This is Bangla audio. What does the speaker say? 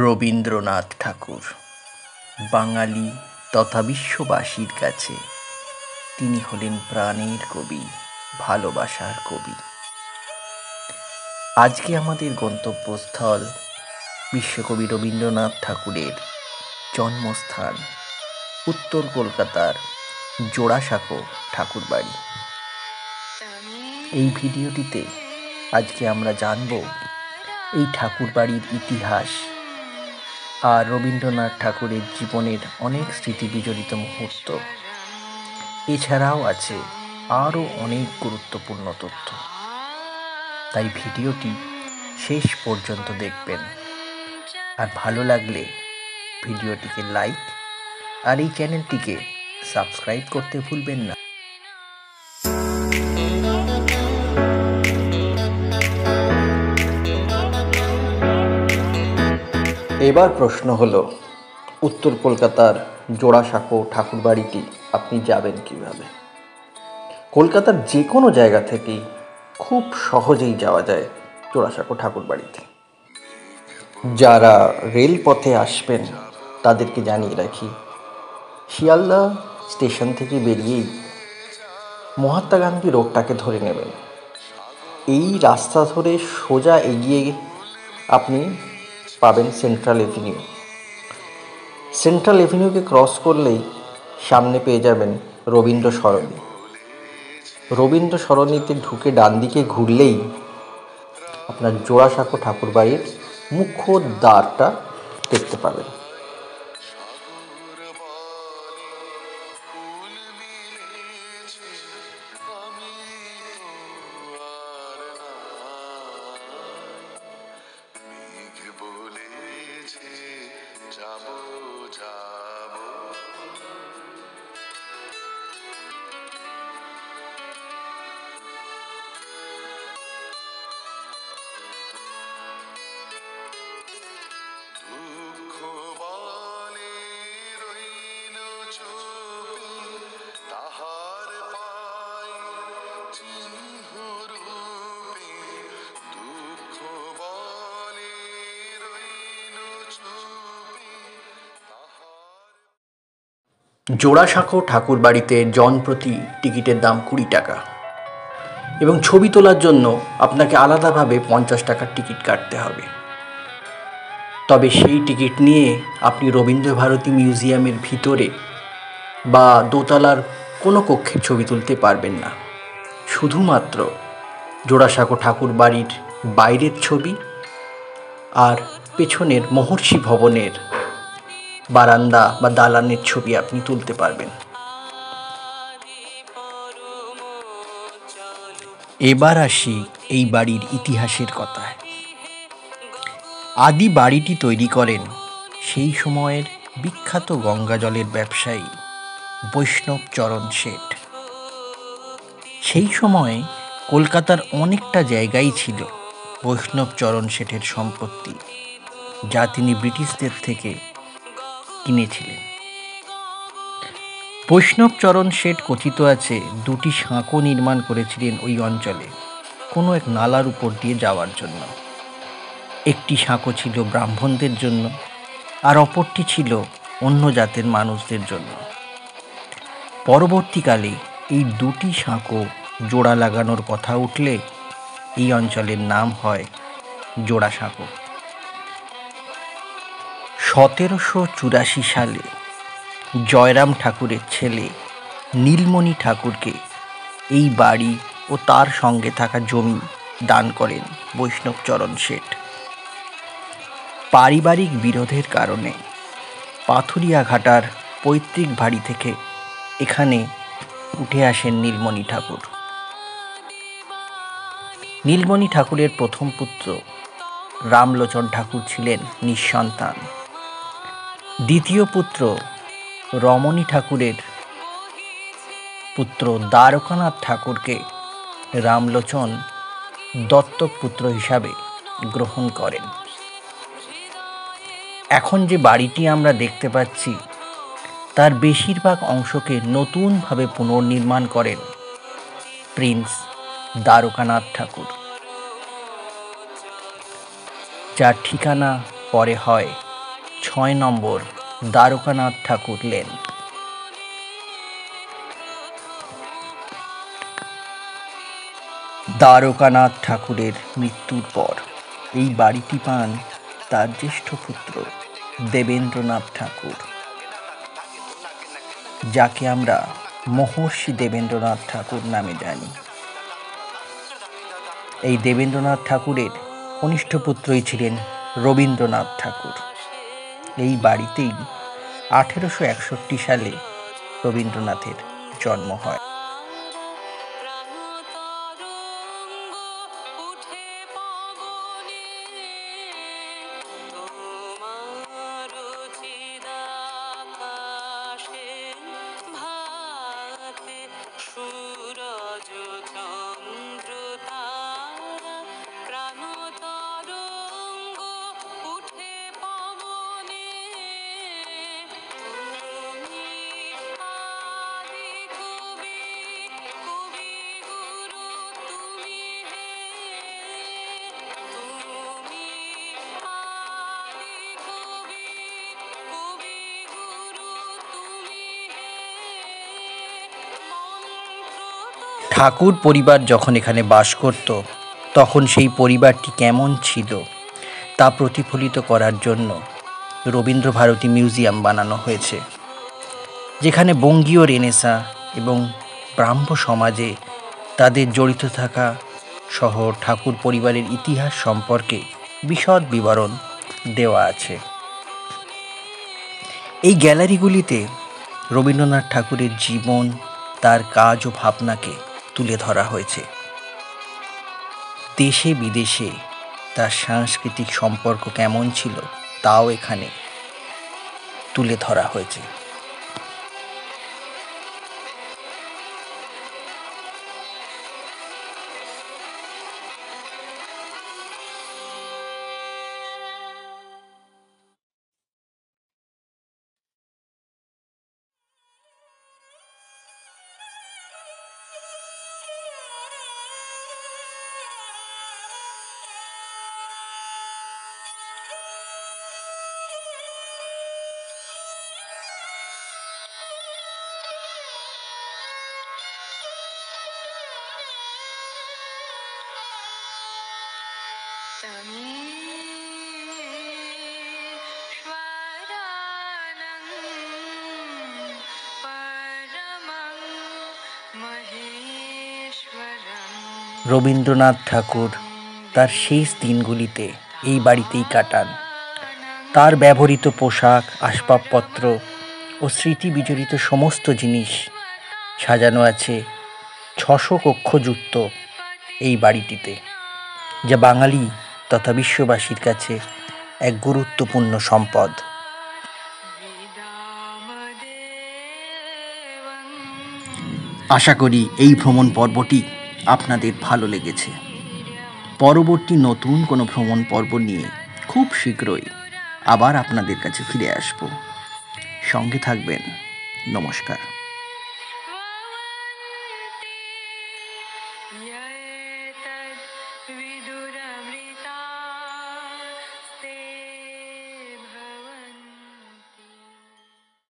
রবীন্দ্রনাথ ঠাকুর বাঙালি তথা বিশ্ববাসীর কাছে তিনি হলেন প্রাণের কবি, ভালোবাসার কবি। আজকে আমাদের গন্তব্যস্থল বিশ্বকবি রবীন্দ্রনাথ ঠাকুরের জন্মস্থান উত্তর কলকাতার জোড়াসাঁকো ঠাকুরবাড়ি। এই ভিডিওটিতে আজকে আমরা জানব এই ঠাকুরবাড়ির ইতিহাস আর রবীন্দ্রনাথ ঠাকুরের জীবনের অনেক স্মৃতি বিজড়িত মুহূর্ত। এছাড়াও আছে আরও অনেক গুরুত্বপূর্ণ তথ্য, তাই ভিডিওটি শেষ পর্যন্ত দেখবেন। আর ভালো লাগলে ভিডিওটিকে লাইক আর এই চ্যানেলটিকে সাবস্ক্রাইব করতে ভুলবেন না। এবার প্রশ্ন হলো, উত্তর কলকাতার জোড়াসাঁকো ঠাকুরবাড়িটি আপনি যাবেন কিভাবে? কলকাতার যে কোনো জায়গা থেকেই খুব সহজেই যাওয়া যায় জোড়াসাঁকো ঠাকুরবাড়িতে। যারা রেলপথে আসবেন তাদেরকে জানিয়ে রাখি, শিয়ালদা স্টেশন থেকে বেরিয়েই মহাত্মা গান্ধী রোডটাকে ধরে নেবেন। এই রাস্তা ধরে সোজা এগিয়ে আপনি পাবেন সেন্ট্রাল এভিনিউ। সেন্ট্রাল এভিনিউকে ক্রস করলেই সামনে পেয়ে যাবেন রবীন্দ্র সরণি। রবীন্দ্র সরণিতে ঢুকে ডান দিকে ঘুরলেই আপনার জোড়াসাঁকো ঠাকুরবাড়ির মুখ্য দ্বারটা দেখতে পাবেন। জোড়াসাঁকো ঠাকুরবাড়িতে জনপ্রতি টিকিটের দাম 20 টাকা এবং ছবি তোলার জন্য আপনাকে আলাদাভাবে 50 টাকার টিকিট কাটতে হবে। তবে সেই টিকিট নিয়ে আপনি রবীন্দ্রভারতী মিউজিয়ামের ভিতরে বা দোতলার কোনো কক্ষের ছবি তুলতে পারবেন না। শুধুমাত্র জোড়াসাঁকো ঠাকুরবাড়ির বাইরের ছবি আর পেছনের মহর্ষি ভবনের বারান্দা বা দালানের ছবি আপনি তুলতে পারবেন। এবার আসি এই বাড়ির ইতিহাসের কথায়। আদি বাড়িটি তৈরি করেন সেই সময়ের বিখ্যাত গঙ্গা জলের ব্যবসায়ী বৈষ্ণবচরণ শেঠ। সেই সময়ে কলকাতার অনেকটা জায়গাই ছিল বৈষ্ণবচরণ শেঠের সম্পত্তি, যা তিনি ব্রিটিশদের থেকে কিনেছিলেন। বৈষ্ণবচরণ শেঠ কথিত আছে 2টি সাঁকো নির্মাণ করেছিলেন ওই অঞ্চলে কোনো এক নালার উপর দিয়ে যাওয়ার জন্য। একটি সাঁকো ছিল ব্রাহ্মণদের জন্য আর অপরটি ছিল অন্য জাতের মানুষদের জন্য। পরবর্তীকালে এই 2টি সাঁকো জোড়া লাগানোর কথা উঠলে এই অঞ্চলের নাম হয় জোড়াসাঁকো। 1784 সালে জয়রাম ঠাকুরের ছেলে নীলমণি ঠাকুরকে এই বাড়ি ও তার সঙ্গে থাকা জমি দান করেন বৈষ্ণবচরণ শেঠ। পারিবারিক বিরোধের কারণে পাথুরিয়াঘাটার পৈতৃক বাড়ি থেকে এখানে উঠে আসেন নীলমণি ঠাকুর। নীলমণি ঠাকুরের প্রথম পুত্র রামলোচন ঠাকুর ছিলেন নিঃসন্তান। দ্বিতীয় পুত্র রমণী ঠাকুরের পুত্র দ্বারকানাথ ঠাকুরকে রামলোচন দত্তক পুত্র হিসাবে গ্রহণ করেন। এখন যে বাড়িটি আমরা দেখতে পাচ্ছি তার বেশিরভাগ অংশকে নতুনভাবে পুনর্নির্মাণ করেন প্রিন্স দ্বারকানাথ ঠাকুর, যার ঠিকানা পরে হয় 6 নম্বর দ্বারকানাথ ঠাকুর লেন। দ্বারকানাথ ঠাকুরের মৃত্যুর পর এই বাড়িটি পান তার জ্যেষ্ঠ পুত্র দেবেন্দ্রনাথ ঠাকুর, যাকে আমরা মহর্ষি দেবেন্দ্রনাথ ঠাকুর নামে জানি। এই দেবেন্দ্রনাথ ঠাকুরের কনিষ্ঠ পুত্রই ছিলেন রবীন্দ্রনাথ ঠাকুর। এই বাড়িতেই 1861 সালে রবীন্দ্রনাথের জন্ম হয়। ঠাকুর পরিবার যখন এখানে বাস করত, তখন সেই পরিবারটি কেমন ছিল তা প্রতিফলিত করার জন্য রবীন্দ্রভারতী মিউজিয়াম বানানো হয়েছে, যেখানে বঙ্গীয় রেনেসাঁ এবং ব্রাহ্ম সমাজে তাদের জড়িত থাকা সহ ঠাকুর পরিবারের ইতিহাস সম্পর্কে বিশদ বিবরণ দেওয়া আছে। এই গ্যালারিগুলিতে রবীন্দ্রনাথ ঠাকুরের জীবন, তার কাজ ও ভাবনাকে তুলে ধরা হয়েছে। দেশে বিদেশে তার সাংস্কৃতিক সম্পর্ক কেমন ছিল তাও এখানে তুলে ধরা হয়েছে। রবীন্দ্রনাথ ঠাকুর তার শেষ দিনগুলিতে এই বাড়িতেই কাটান। তার ব্যবহৃত পোশাক, আসবাবপত্র ও স্মৃতি বিজড়িত সমস্ত জিনিস সাজানো আছে 600 কক্ষযুক্ত এই বাড়িটিতে, যা বাঙালি তথা বিশ্ববাসীর কাছে এক গুরুত্বপূর্ণ সম্পদ। আশা করি এই ভ্রমণ পর্বটি আপনাদের ভালো লেগেছে। পরবর্তী নতুন কোনো ভ্রমণ পর্ব নিয়ে খুব শীঘ্রই আবার আপনাদের কাছে ফিরে আসব। সঙ্গে থাকবেন। নমস্কার।